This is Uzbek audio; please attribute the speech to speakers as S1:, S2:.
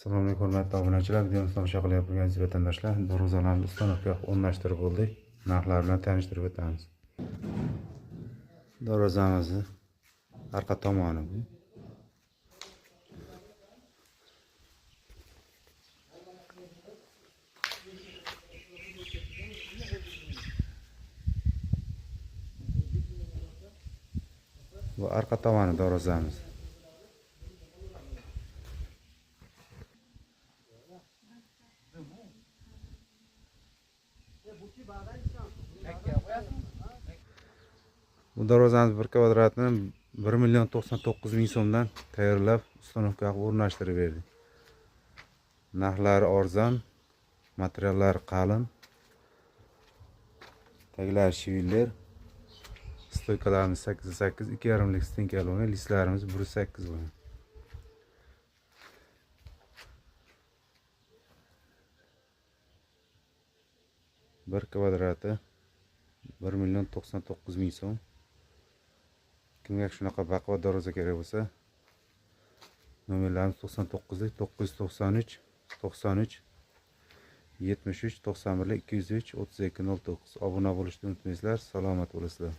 S1: Assalomu alaykum hurmatli obunachilar. Videomizni tomosha qilyapti aziz vatandoshlar. Darvozalarni ustanovka o'rnashtirib bo'ldik. Narxlar bilan tanishtirib o'tamiz. Darvozamizni arqa tomoni bu. Bu arqa tomoni darvozamiz. Bu darvozamiz 1 kvadratni 1.099.000 so'mdan tayyorlab, ustanovkaga o'rnashtirib berdik. Narxlari arzon, materiallari qalin. Taglari shivillar. Stoykalarimiz 8x8, 2,5lik stenkali bo'lgan, listlarimiz 1.8 bo'lgan. Bir kvadrati 1.099.000 so'm. Kimga shunaqa baquvvat darvoza kerak bo'lsa, nomerlarimiz 99lik 993 93 73 91 203 32 09. Obuna bo'lishni unutmaysizlar. Salomat bo'lasizlar.